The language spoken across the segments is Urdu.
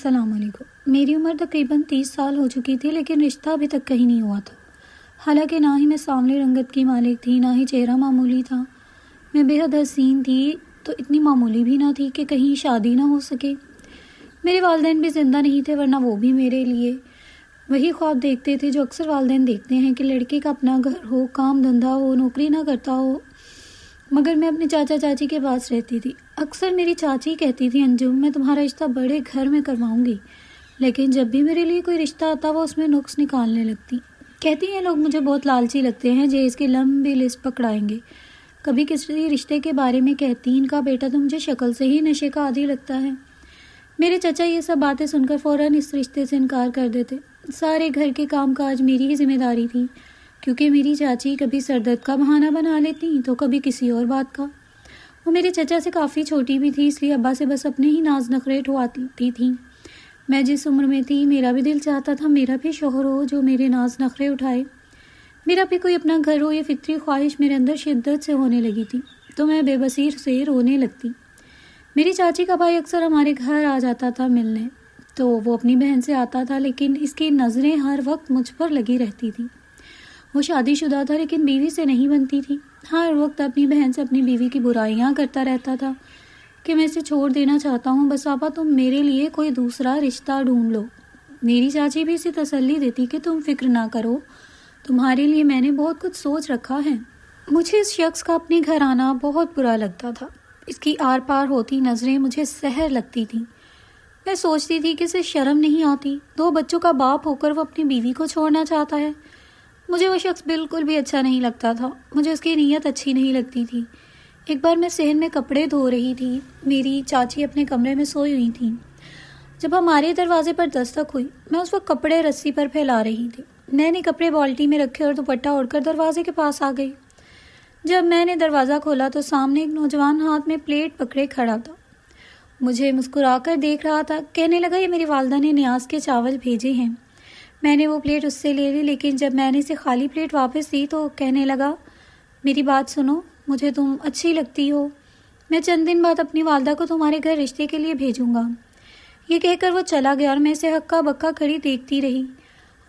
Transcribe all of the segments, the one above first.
السلام علیکم۔ میری عمر تقریباً 30 سال ہو چکی تھی، لیکن رشتہ ابھی تک کہیں نہیں ہوا تھا۔ حالانکہ نہ ہی میں سانولی رنگت کی مالک تھی، نہ ہی چہرہ معمولی تھا۔ میں بے حد حسین تھی، تو اتنی معمولی بھی نہ تھی کہ کہیں شادی نہ ہو سکے۔ میرے والدین بھی زندہ نہیں تھے، ورنہ وہ بھی میرے لیے وہی خواب دیکھتے تھے جو اکثر والدین دیکھتے ہیں کہ لڑکے کا اپنا گھر ہو، کام دھندہ ہو، نوکری نہ کرتا ہو۔ مگر میں اپنے چاچا چاچی کے پاس رہتی تھی۔ اکثر میری چاچی کہتی تھی، انجم میں تمہارا رشتہ بڑے گھر میں کرواؤں گی، لیکن جب بھی میرے لیے کوئی رشتہ آتا وہ اس میں نقص نکالنے لگتی۔ کہتی ہیں لوگ مجھے بہت لالچی لگتے ہیں، جہیز کی لمبی لسٹ پکڑائیں گے۔ کبھی کسی رشتے کے بارے میں کہتی، ان کا بیٹا تو مجھے شکل سے ہی نشے کا عادی لگتا ہے۔ میرے چچا یہ سب باتیں سن کر فوراً اس رشتے سے انکار کر دیتے۔ سارے گھر کے کام کاج میری ہی ذمہ داری تھی، کیونکہ میری چاچی کبھی سر درد کا بہانہ بنا لیتی تو کبھی کسی اور بات کا۔ وہ میرے چچا سے کافی چھوٹی بھی تھی، اس لیے ابا سے بس اپنے ہی ناز نخرے اٹھواتی تھی۔ میں جس عمر میں تھی، میرا بھی دل چاہتا تھا میرا بھی شوہر ہو جو میرے ناز نخرے اٹھائے، میرا بھی کوئی اپنا گھر ہو۔ یہ فطری خواہش میرے اندر شدت سے ہونے لگی تھی، تو میں بے بصیر سے رونے لگتی۔ میری چاچی کا بھائی اکثر ہمارے گھر آ جاتا تھا ملنے، تو وہ اپنی بہن سے آتا تھا، لیکن اس کی نظریں ہر وقت مجھ پر لگی رہتی تھیں۔ وہ شادی شدہ تھا، لیکن بیوی سے نہیں بنتی تھی۔ ہر وقت اپنی بہن سے اپنی بیوی کی برائیاں کرتا رہتا تھا کہ میں اسے چھوڑ دینا چاہتا ہوں، بس آپا تم میرے لیے کوئی دوسرا رشتہ ڈھونڈ لو۔ میری چاچی بھی اسے تسلی دیتی کہ تم فکر نہ کرو، تمہارے لیے میں نے بہت کچھ سوچ رکھا ہے۔ مجھے اس شخص کا اپنے گھر آنا بہت برا لگتا تھا۔ اس کی آر پار ہوتی نظریں مجھے سحر لگتی تھیں۔ میں سوچتی تھی کہ اسے شرم نہیں آتی، 2 بچوں کا باپ ہو کر وہ اپنی بیوی کو چھوڑنا چاہتا ہے۔ مجھے وہ شخص بالکل بھی اچھا نہیں لگتا تھا، مجھے اس کی نیت اچھی نہیں لگتی تھی۔ ایک بار میں صحن میں کپڑے دھو رہی تھی، میری چاچی اپنے کمرے میں سوئی ہوئی تھیں۔ جب ہمارے دروازے پر دستک ہوئی، میں اس وقت کپڑے رسی پر پھیلا رہی تھی۔ میں نے کپڑے بالٹی میں رکھے اور دوپٹہ اوڑھ کر دروازے کے پاس آ گئی۔ جب میں نے دروازہ کھولا تو سامنے ایک نوجوان ہاتھ میں پلیٹ پکڑے کھڑا تھا، مجھے مسکرا کر دیکھ رہا تھا۔ کہنے لگا، یہ میری والدہ نے نیاز کے چاول بھیجے ہیں۔ میں نے وہ پلیٹ اس سے لے لی، لیکن جب میں نے اسے خالی پلیٹ واپس دی تو کہنے لگا، میری بات سنو، مجھے تم اچھی لگتی ہو، میں چند دن بعد اپنی والدہ کو تمہارے گھر رشتے کے لیے بھیجوں گا۔ یہ کہہ کر وہ چلا گیا اور میں اسے ہکا بکا کھڑی دیکھتی رہی۔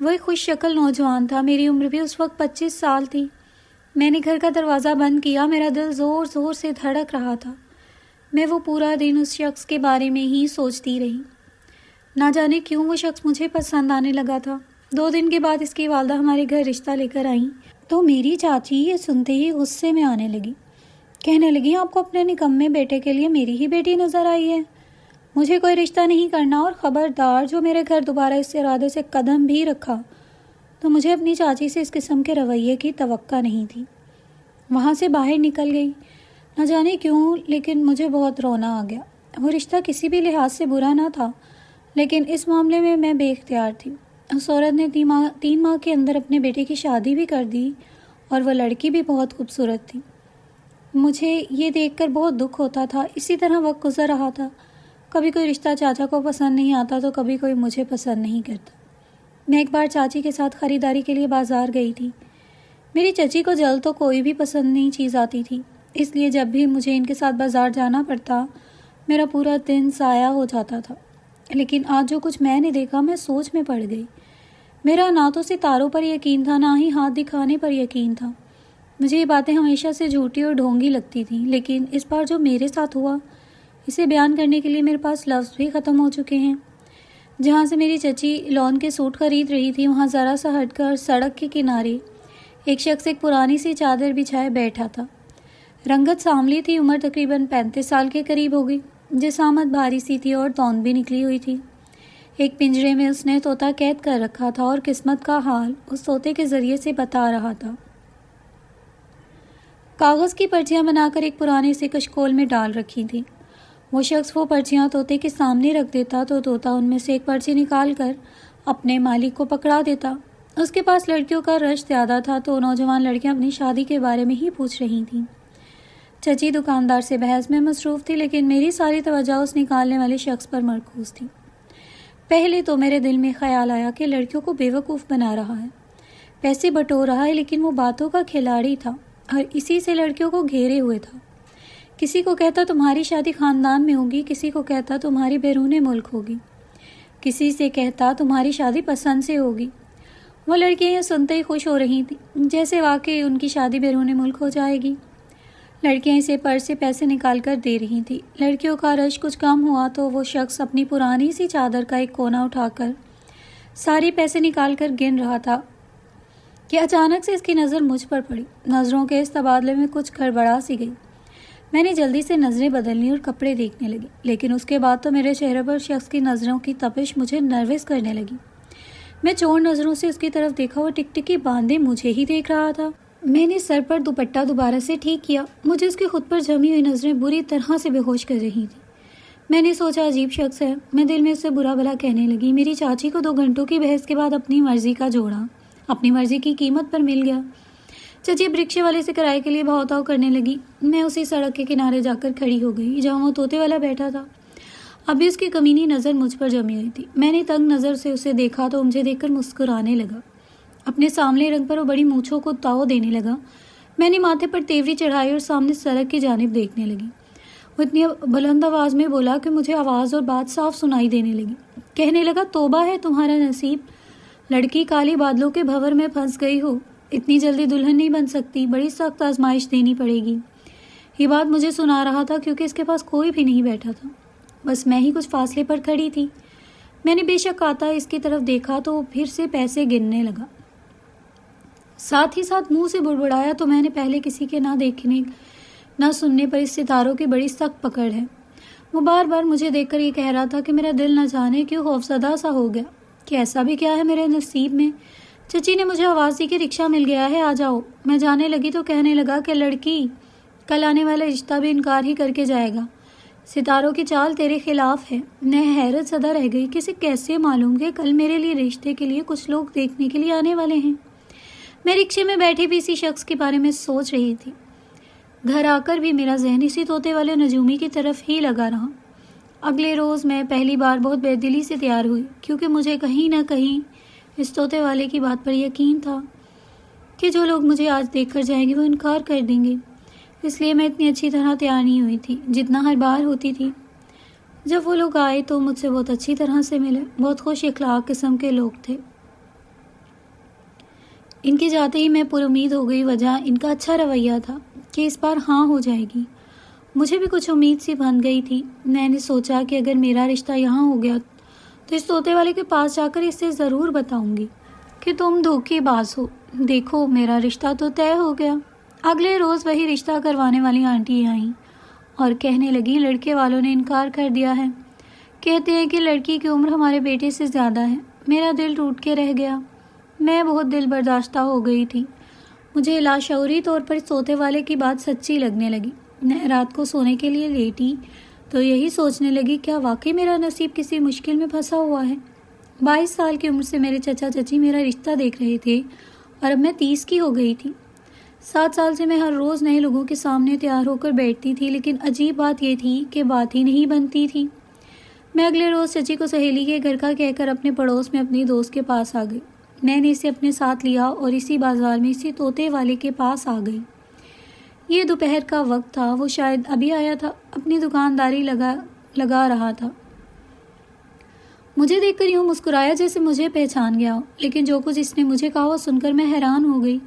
وہ ایک خوش شکل نوجوان تھا، میری عمر بھی اس وقت 25 سال تھی۔ میں نے گھر کا دروازہ بند کیا، میرا دل زور زور سے دھڑک رہا تھا۔ میں وہ پورا دن اس شخص کے بارے میں ہی سوچتی رہی۔ نہ جانے کیوں وہ شخص مجھے پسند آنے لگا تھا۔ 2 دن کے بعد اس کی والدہ ہمارے گھر رشتہ لے کر آئیں تو میری چاچی یہ سنتے ہی غصے میں آنے لگی۔ کہنے لگی، آپ کو اپنے نکمے بیٹے کے لیے میری ہی بیٹی نظر آئی ہے، مجھے کوئی رشتہ نہیں کرنا، اور خبردار جو میرے گھر دوبارہ اس ارادے سے قدم بھی رکھا تو مجھے اپنی چاچی سے اس قسم کے رویے کی توقع نہیں تھی۔ وہاں سے باہر نکل گئی۔ نہ جانے کیوں، لیکن مجھے بہت رونا آ گیا۔ وہ رشتہ کسی بھی لحاظ سے برا نہ تھا، لیکن اس معاملے میں میں بے اختیار تھی۔ اس عورت نے 3 ماہ کے اندر اپنے بیٹے کی شادی بھی کر دی، اور وہ لڑکی بھی بہت خوبصورت تھی۔ مجھے یہ دیکھ کر بہت دکھ ہوتا تھا۔ اسی طرح وقت گزر رہا تھا، کبھی کوئی رشتہ چاچا کو پسند نہیں آتا تو کبھی کوئی مجھے پسند نہیں کرتا۔ میں ایک بار چاچی کے ساتھ خریداری کے لیے بازار گئی تھی۔ میری چچی کو جلد تو کوئی بھی پسند نہیں چیز آتی تھی، اس لیے جب بھی مجھے ان کے ساتھ بازار جانا پڑتا میرا پورا دن ضائع ہو جاتا تھا۔ لیکن آج جو کچھ میں نے دیکھا، میں سوچ میں پڑ گئی۔ میرا نہ تو ستاروں پر یقین تھا، نہ ہی ہاتھ دکھانے پر یقین تھا۔ مجھے یہ باتیں ہمیشہ سے جھوٹی اور ڈھونگی لگتی تھیں، لیکن اس بار جو میرے ساتھ ہوا، اسے بیان کرنے کے لیے میرے پاس لفظ بھی ختم ہو چکے ہیں۔ جہاں سے میری چچی لون کے سوٹ خرید رہی تھی، وہاں ذرا سا ہٹ کر سڑک کے کنارے ایک شخص ایک پرانی سی چادر بچھائے بیٹھا تھا۔ رنگت سانولی تھی، عمر تقریباً 35 سال کے قریب ہوگی، جسامت بھاری سی تھی اور توند بھی نکلی ہوئی تھی۔ ایک پنجرے میں اس نے طوطا قید کر رکھا تھا اور قسمت کا حال اس طوطے کے ذریعے سے بتا رہا تھا۔ کاغذ کی پرچیاں بنا کر ایک پرانے سے کشکول میں ڈال رکھی تھیں۔ وہ شخص وہ پرچیاں طوطے کے سامنے رکھ دیتا تو طوطا ان میں سے ایک پرچی نکال کر اپنے مالک کو پکڑا دیتا۔ اس کے پاس لڑکیوں کا رش زیادہ تھا، تو نوجوان لڑکیاں اپنی شادی کے بارے میں ہی پوچھ رہی تھیں۔ چچی دکاندار سے بحث میں مصروف تھی، لیکن میری ساری توجہ اس نکالنے والے شخص پر مرکوز تھی۔ پہلے تو میرے دل میں خیال آیا کہ لڑکیوں کو بیوقوف بنا رہا ہے، پیسے بٹور رہا ہے، لیکن وہ باتوں کا کھلاڑی تھا اور اسی سے لڑکیوں کو گھیرے ہوئے تھا۔ کسی کو کہتا تمہاری شادی خاندان میں ہوگی، کسی کو کہتا تمہاری بیرون ملک ہوگی۔ کسی سے کہتا تمہاری شادی پسند سے ہوگی۔ وہ لڑکیاں یہ سنتے ہی خوش ہو رہی تھیں جیسے واقعی ان کی شادی بیرون ملک ہو جائے گی۔ لڑکیاں اسے پرس سے پیسے نکال کر دے رہی تھیں۔ لڑکیوں کا رش کچھ کم ہوا تو وہ شخص اپنی پرانی سی چادر کا ایک کونا اٹھا کر سارے پیسے نکال کر گن رہا تھا کہ اچانک سے اس کی نظر مجھ پر پڑی۔ نظروں کے اس تبادلے میں کچھ گڑبڑا سی گئی۔ میں نے جلدی سے نظریں بدل لی اور کپڑے دیکھنے لگی، لیکن اس کے بعد تو میرے چہرے پر شخص کی نظروں کی تپش مجھے نروس کرنے لگی۔ میں چور نظروں سے اس کی طرف دیکھا، وہ ٹکٹکی باندھے مجھے ہی دیکھ رہا تھا۔ میں نے سر پر دوپٹہ دوبارہ سے ٹھیک کیا۔ مجھے اس کی خود پر جمی ہوئی نظریں بری طرح سے بے ہوش کر رہی تھیں۔ میں نے سوچا عجیب شخص ہے۔ میں دل میں اسے برا بھلا کہنے لگی۔ میری چاچی کو 2 گھنٹوں کی بحث کے بعد اپنی مرضی کا جوڑا اپنی مرضی کی قیمت پر مل گیا۔ چچی اب رکشے والے سے کرائے کے لیے بھاؤ تاؤ کرنے لگی۔ میں اسی سڑک کے کنارے جا کر کھڑی ہو گئی جہاں وہ طوطے والا بیٹھا تھا۔ ابھی اس کی کمینی نظر مجھ پر جمی ہوئی تھی۔ میں نے تنگ نظر سے اسے دیکھا تو مجھے دیکھ کر مسکرانے لگا۔ اپنے سامنے رنگ پر وہ بڑی مونچھوں کو تاؤ دینے لگا۔ میں نے ماتھے پر تیوری چڑھائی اور سامنے سڑک کی جانب دیکھنے لگی۔ وہ اتنی بلند آواز میں بولا کہ مجھے آواز اور بات صاف سنائی دینے لگی۔ کہنے لگا توبہ ہے تمہارا نصیب، لڑکی کالی بادلوں کے بھنور میں پھنس گئی ہو، اتنی جلدی دلہن نہیں بن سکتی، بڑی سخت آزمائش دینی پڑے گی۔ یہ بات مجھے سنا رہا تھا کیونکہ اس کے پاس کوئی بھی نہیں بیٹھا تھا، بس میں ہی کچھ فاصلے پر کھڑی تھی۔ میں نے بے شک آتا اس کی طرف دیکھا تو وہ پھر سے پیسے گننے لگا، ساتھ ہی ساتھ منہ سے بڑبڑایا تو میں نے پہلے کسی کے نہ دیکھنے نہ سننے پر اس ستاروں کی بڑی سخت پکڑ ہے۔ وہ بار بار مجھے دیکھ کر یہ کہہ رہا تھا کہ میرا دل نہ جانے کیوں خوفزدہ سا ہو گیا کہ ایسا بھی کیا ہے میرے نصیب میں۔ چچی نے مجھے آواز دی کہ رکشہ مل گیا ہے، آ جاؤ۔ میں جانے لگی تو کہنے لگا کہ لڑکی کل آنے والا رشتہ بھی انکار ہی کر کے جائے گا، ستاروں کی چال تیرے خلاف ہے۔ میں حیرت زدہ رہ گئی کہ اسے کیسے معلوم کہ کل میرے لیے رشتے کے لیے کچھ لوگ دیکھنے کے لیے آنے والے ہیں۔ میں رکشے میں بیٹھی بھی اسی شخص کے بارے میں سوچ رہی تھی۔ گھر آ کر بھی میرا ذہن اسی طوطے والے نجومی کی طرف ہی لگا رہا۔ اگلے روز میں پہلی بار بہت بے دلی سے تیار ہوئی کیونکہ مجھے کہیں نہ کہیں اس طوطے والے کی بات پر یقین تھا کہ جو لوگ مجھے آج دیکھ کر جائیں گے وہ انکار کر دیں گے، اس لیے میں اتنی اچھی طرح تیار نہیں ہوئی تھی جتنا ہر بار ہوتی تھی۔ جب وہ لوگ آئے تو مجھ سے بہت اچھی طرح سے ملے، بہت خوش اخلاق قسم کے لوگ تھے۔ ان کے جاتے ہی میں پر امید ہو گئی، وجہ ان کا اچھا رویہ تھا کہ اس بار ہاں ہو جائے گی۔ مجھے بھی کچھ امید سی بن گئی تھی۔ میں نے سوچا کہ اگر میرا رشتہ یہاں ہو گیا تو اس طوطے والے کے پاس جا کر اس سے ضرور بتاؤں گی کہ تم دھوکے باز ہو، دیکھو میرا رشتہ تو طے ہو گیا۔ اگلے روز وہی رشتہ کروانے والی آنٹی آئیں اور کہنے لگی لڑکے والوں نے انکار کر دیا ہے، کہتے ہیں کہ لڑکی کی عمر ہمارے بیٹے سے زیادہ ہے۔ میرا دل ٹوٹ کے رہ گیا، میں بہت دل برداشتہ ہو گئی تھی۔ مجھے لاشعوری طور پر طوطے والے کی بات سچی لگنے لگی۔ میں رات کو سونے کے لیے لیٹی تو یہی سوچنے لگی کیا واقعی میرا نصیب کسی مشکل میں پھنسا ہوا ہے۔ 22 سال کی عمر سے میرے چچا چچی میرا رشتہ دیکھ رہے تھے اور اب میں 30 کی ہو گئی تھی۔ 7 سال سے میں ہر روز نئے لوگوں کے سامنے تیار ہو کر بیٹھتی تھی، لیکن عجیب بات یہ تھی کہ بات ہی نہیں بنتی تھی۔ میں اگلے روز چچی کو سہیلی کے گھر کا کہہ کر اپنے پڑوس میں اپنی دوست کے پاس آ گئی۔ میں نے اسے اپنے ساتھ لیا اور اسی بازار میں اسی طوطے والے کے پاس آ گئی۔ یہ دوپہر کا وقت تھا، وہ شاید ابھی آیا تھا، اپنی دکانداری لگا رہا تھا۔ مجھے دیکھ کر یوں مسکرایا جیسے مجھے پہچان گیا ہو، لیکن جو کچھ اس نے مجھے کہا وہ سن کر میں حیران ہو گئی۔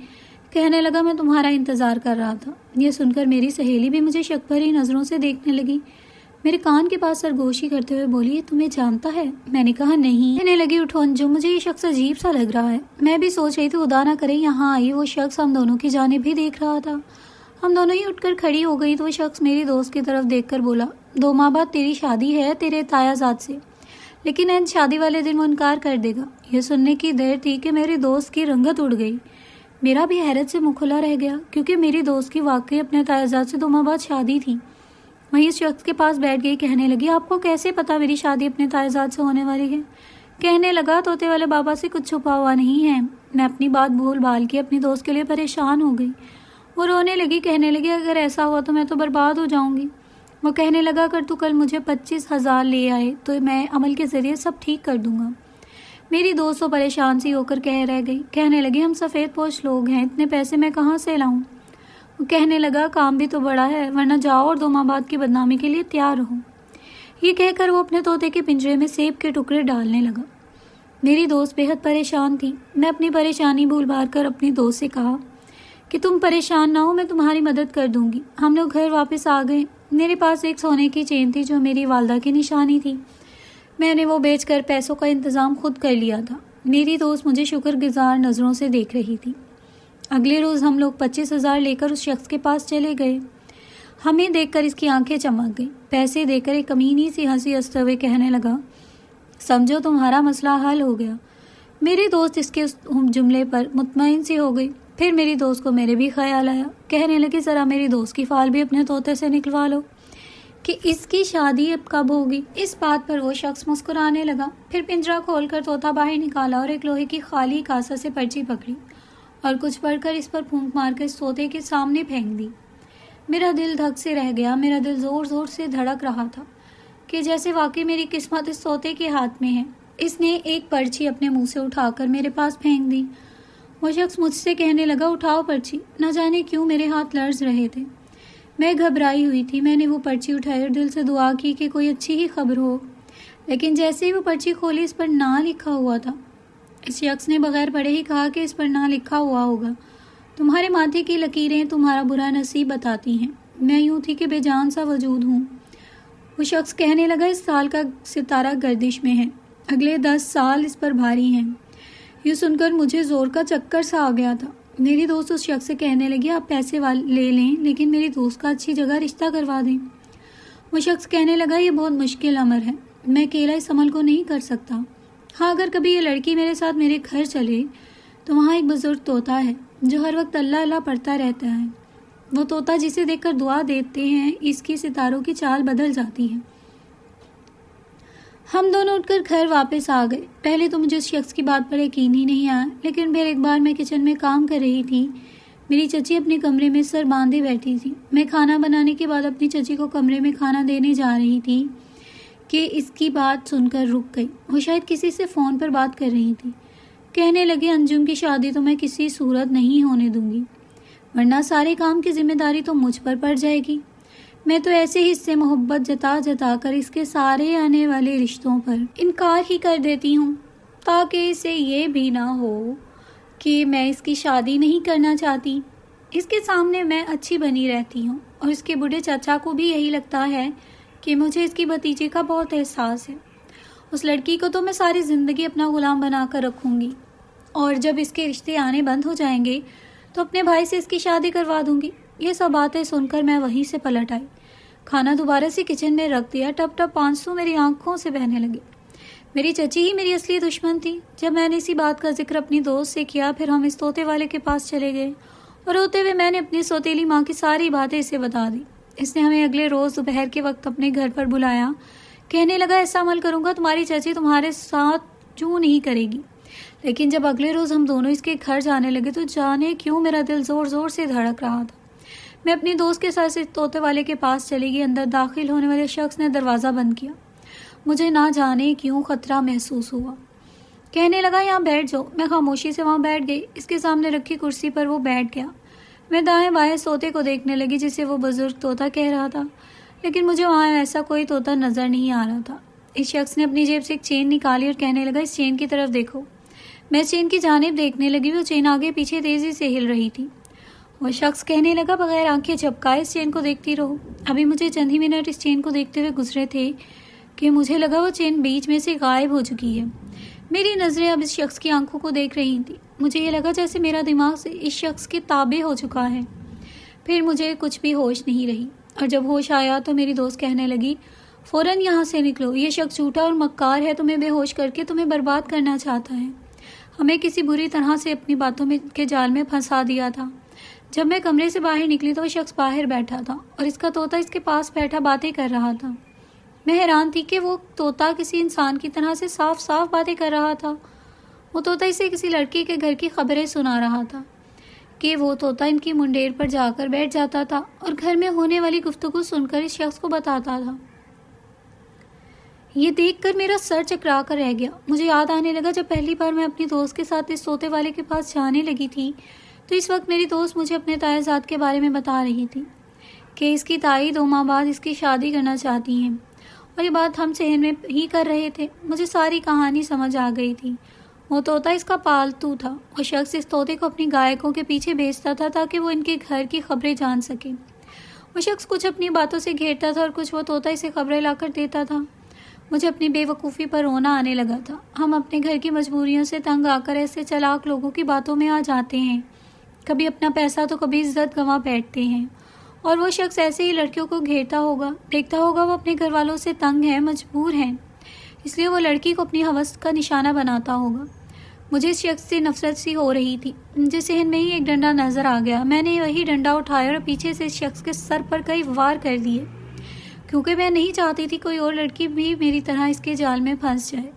کہنے لگا میں تمہارا انتظار کر رہا تھا۔ یہ سن کر میری سہیلی بھی مجھے شک بھری نظروں سے دیکھنے لگی۔ میرے کان کے پاس سرگوشی کرتے ہوئے بولی یہ تمہیں جانتا ہے؟ میں نے کہا نہیں۔ کہنے لگی اٹھو انجم، مجھے یہ شخص عجیب سا لگ رہا ہے۔ میں بھی سوچ رہی تھی خدا نہ کرے یہاں آئی وہ شخص ہم دونوں کی جانب بھی دیکھ رہا تھا۔ ہم دونوں ہی اٹھ کر کھڑی ہو گئی تو وہ شخص میری دوست کی طرف دیکھ کر بولا 2 ماہ بعد تیری شادی ہے تیرے تایا زاد سے، لیکن این شادی والے دن وہ انکار کر دے گا۔ یہ سننے کی دیر تھی کہ میری دوست کی رنگت اڑ گئی۔ میرا بھی حیرت سے منہ کھلا رہ گیا کیونکہ میری دوست کی واقعی اپنے تایا زاد سے 2 ماہ بعد شادی تھی۔ وہیں اس شخص کے پاس بیٹھ گئی، کہنے لگی آپ کو کیسے پتا میری شادی اپنے تایا زاد سے ہونے والی ہے؟ کہنے لگا طوطے والے بابا سے کچھ چھپا ہوا نہیں ہے۔ میں اپنی بات بھول بھال کے اپنی دوست کے لیے پریشان ہو گئی۔ وہ رونے لگی، کہنے لگی اگر ایسا ہوا تو میں تو برباد ہو جاؤں گی۔ وہ کہنے لگا اگر تو کل مجھے 25,000 لے آئے تو میں عمل کے ذریعے سب ٹھیک کر دوں گا۔ میری دوست تو پریشان سی ہو کر رہ گئی، کہنے لگی ہم سفید پوش لوگ ہیں، اتنے پیسے میں کہاں سے لاؤں؟ وہ کہنے لگا کام بھی تو بڑا ہے، ورنہ جاؤ اور 2 ماہ بعد کی بدنامی کے لیے تیار رہو۔ یہ کہہ کر وہ اپنے طوطے کے پنجرے میں سیب کے ٹکڑے ڈالنے لگا۔ میری دوست بے حد پریشان تھی۔ میں اپنی پریشانی بھول بھال کر اپنی دوست سے کہا کہ تم پریشان نہ ہو، میں تمہاری مدد کر دوں گی۔ ہم لوگ گھر واپس آ گئے۔ میرے پاس ایک سونے کی چین تھی جو میری والدہ کی نشانی تھی۔ میں نے وہ بیچ کر پیسوں کا انتظام خود کر لیا تھا۔ میری دوست مجھے شکر گزار نظروں سے دیکھ رہی تھی۔ اگلے روز ہم لوگ 25,000 لے کر اس شخص کے پاس چلے گئے۔ ہمیں دیکھ کر اس کی آنکھیں چمک گئیں۔ پیسے دے کر ایک کمینی سی ہنسی ہنستے ہوئے کہنے لگا، سمجھو تمہارا مسئلہ حل ہو گیا۔ میری دوست اس کے جملے پر مطمئن سی ہو گئی۔ پھر میری دوست کو میرے بھی خیال آیا۔ کہنے لگی، ذرا میری دوست کی فال بھی اپنے طوطے سے نکلوا لو کہ اس کی شادی اب کب ہوگی۔ اس بات پر وہ شخص مسکرانے لگا۔ پھر پنجرا کھول کر طوطا باہر نکالا اور ایک لوہے کی خالی کاسہ سے پرچی پکڑی اور کچھ پڑھ کر اس پر پھونک مار کر اس طوطے کے سامنے پھینک دی۔ میرا دل دھک سے رہ گیا۔ میرا دل زور زور سے دھڑک رہا تھا کہ جیسے واقعی میری قسمت اس طوطے کے ہاتھ میں ہے۔ اس نے ایک پرچی اپنے منہ سے اٹھا کر میرے پاس پھینک دی۔ وہ شخص مجھ سے کہنے لگا، اٹھاؤ پرچی۔ نہ جانے کیوں میرے ہاتھ لرز رہے تھے۔ میں گھبرائی ہوئی تھی۔ میں نے وہ پرچی اٹھائی اور دل سے دعا کی کہ کوئی اچھی ہی خبر ہو، لیکن جیسے ہی وہ پرچی کھولی اس پر نا لکھا ہوا تھا۔ اس شخص نے بغیر پڑھے ہی کہا کہ اس پر نا لکھا ہوا ہوگا، تمہارے ماتھے کی لکیریں تمہارا برا نصیب بتاتی ہیں۔ میں یوں تھی کہ بے جان سا وجود ہوں۔ وہ شخص کہنے لگا، اس سال کا ستارہ گردش میں ہے، اگلے 10 سال اس پر بھاری ہیں۔ یہ سن کر مجھے زور کا چکر سا آ گیا تھا۔ میری دوست اس شخص سے کہنے لگی، آپ پیسے لے لیں لیکن میری دوست کا اچھی جگہ رشتہ کروا دیں۔ وہ شخص کہنے لگا، یہ بہت مشکل امر ہے، میں اکیلا اس عمل کو نہیں کر سکتا۔ ہاں، اگر کبھی یہ لڑکی میرے ساتھ میرے گھر چلے تو وہاں ایک بزرگ طوطا ہے جو ہر وقت اللہ اللہ پڑھتا رہتا ہے۔ وہ طوطا جسے دیکھ کر دعا دیتے ہیں، اس کی ستاروں کی چال بدل جاتی ہے۔ ہم دونوں اٹھ کر گھر واپس آ گئے۔ پہلے تو مجھے اس شخص کی بات پر یقین ہی نہیں آیا، لیکن پھر ایک بار میں کچن میں کام کر رہی تھی۔ میری چچی اپنے کمرے میں سر باندھے بیٹھی تھی۔ میں کھانا بنانے کے بعد اپنی چچی کو کمرے میں کھانا دینے جا رہی تھی کہ اس کی بات سن کر رک گئی۔ وہ شاید کسی سے فون پر بات کر رہی تھی۔ کہنے لگے، انجم کی شادی تو میں کسی صورت نہیں ہونے دوں گی، ورنہ سارے کام کی ذمہ داری تو مجھ پر پڑ جائے گی۔ میں تو ایسے ہی اس سے محبت جتا جتا کر اس کے سارے آنے والے رشتوں پر انکار ہی کر دیتی ہوں، تاکہ اسے یہ بھی نہ ہو کہ میں اس کی شادی نہیں کرنا چاہتی۔ اس کے سامنے میں اچھی بنی رہتی ہوں اور اس کے بوڑھے چچا کو بھی یہی لگتا ہے کہ مجھے اس کی بھتیجے کا بہت احساس ہے۔ اس لڑکی کو تو میں ساری زندگی اپنا غلام بنا کر رکھوں گی، اور جب اس کے رشتے آنے بند ہو جائیں گے تو اپنے بھائی سے اس کی شادی کروا دوں گی۔ یہ سب باتیں سن کر میں وہیں سے پلٹ آئی۔ کھانا دوبارہ سے کچن میں رکھ دیا۔ ٹپ ٹپ آنسو میری آنکھوں سے بہنے لگے۔ میری چچی ہی میری اصلی دشمن تھی۔ جب میں نے اسی بات کا ذکر اپنی دوست سے کیا، پھر ہم اس طوطے والے کے پاس چلے گئے اور روتے ہوئے میں نے اپنی سوتیلی ماں کی ساری باتیں اسے بتا دی۔ اس نے ہمیں اگلے روز دوپہر کے وقت اپنے گھر پر بلایا۔ کہنے لگا، ایسا عمل کروں گا تمہاری چچی تمہارے ساتھ جو نہیں کرے گی۔ لیکن جب اگلے روز ہم دونوں اس کے گھر جانے لگے تو جانے کیوں میرا دل زور زور سے دھڑک رہا تھا۔ میں اپنی دوست کے ساتھ اس طوطے والے کے پاس چلی گئی۔ اندر داخل ہونے والے شخص نے دروازہ بند کیا۔ مجھے نہ جانے کیوں خطرہ محسوس ہوا۔ کہنے لگا، یہاں بیٹھ جاؤ۔ میں خاموشی سے وہاں بیٹھ گئی۔ اس کے سامنے رکھی کرسی پر وہ بیٹھ گیا۔ میں دائیں بائیں طوطے کو دیکھنے لگی جسے وہ بزرگ طوطا کہہ رہا تھا، لیکن مجھے وہاں ایسا کوئی طوطا نظر نہیں آ رہا تھا۔ اس شخص نے اپنی جیب سے ایک چین نکالی اور کہنے لگا، اس چین کی طرف دیکھو۔ میں چین کی جانب دیکھنے لگی۔ وہ چین آگے پیچھے تیزی سے ہل رہی تھی۔ وہ شخص کہنے لگا، بغیر آنکھیں جھپکائے اس چین کو دیکھتی رہو۔ ابھی مجھے چند ہی منٹ اس چین کو دیکھتے ہوئے گزرے تھے کہ مجھے لگا وہ چین بیچ میں سے غائب ہو چکی ہے۔ میری نظریں اب اس شخص کی آنکھوں کو دیکھ رہی تھی۔ مجھے یہ لگا جیسے میرا دماغ سے اس شخص کے تابع ہو چکا ہے۔ پھر مجھے کچھ بھی ہوش نہیں رہی، اور جب ہوش آیا تو میری دوست کہنے لگی، فوراً یہاں سے نکلو، یہ شخص جھوٹا اور مکار ہے، تمہیں بے ہوش کر کے تمہیں برباد کرنا چاہتا ہے۔ ہمیں کسی بری طرح سے اپنی باتوں کے جال میں پھنسا دیا تھا۔ جب میں کمرے سے باہر نکلی تو وہ شخص باہر بیٹھا تھا اور اس کا طوطا اس کے پاس بیٹھا باتیں کر رہا تھا۔ میں حیران تھی کہ وہ طوطا کسی انسان کی طرح سے صاف صاف باتیں کر رہا تھا۔ وہ طوطا اسے کسی لڑکی کے گھر کی خبریں سنا رہا تھا کہ وہ طوطا ان کی منڈیر پر جا کر بیٹھ جاتا تھا اور گھر میں ہونے والی گفتگو سن کر اس شخص کو بتاتا تھا۔ یہ دیکھ کر میرا سر چکرا کر رہ گیا۔ مجھے یاد آنے لگا جب پہلی بار میں اپنی دوست کے ساتھ اس طوطے والے کے پاس جانے لگی تھی تو اس وقت میری دوست مجھے اپنے تائزات کے بارے میں بتا رہی تھی کہ اس کی تائی 2 ماہ بعد اس کی شادی کرنا چاہتی ہیں اور یہ بات ہم صحن میں ہی کر رہے تھے۔ مجھے ساری کہانی سمجھ آ گئی تھی۔ وہ طوطا اس کا پالتو تھا۔ وہ شخص اس طوطے کو اپنی گائکوں کے پیچھے بھیجتا تھا تاکہ وہ ان کے گھر کی خبریں جان سکے۔ وہ شخص کچھ اپنی باتوں سے گھیرتا تھا اور کچھ وہ طوطا اسے خبریں لا کر دیتا تھا۔ مجھے اپنی بے وقوفی پر رونا آنے لگا تھا۔ ہم اپنے گھر کی مجبوریوں سے تنگ آ کر ایسے چلاک لوگوں کی باتوں میں آ جاتے ہیں، کبھی اپنا پیسہ تو کبھی عزت گنوا بیٹھتے ہیں، اور وہ شخص ایسے ہی لڑکیوں کو گھیرتا ہوگا، دیکھتا ہوگا وہ اپنے گھر والوں سے تنگ ہے، مجبور ہیں، اس لیے وہ لڑکی کو اپنی ہوس کا نشانہ بناتا ہوگا۔ مجھے اس شخص سے نفرت سی ہو رہی تھی۔ مجھے صحن میں ہی ایک ڈنڈا نظر آ گیا۔ میں نے وہی ڈنڈا اٹھایا اور پیچھے سے اس شخص کے سر پر کئی وار کر دیے، کیونکہ میں نہیں چاہتی تھی کوئی اور لڑکی بھی میری طرح اس کے جال میں پھنس جائے۔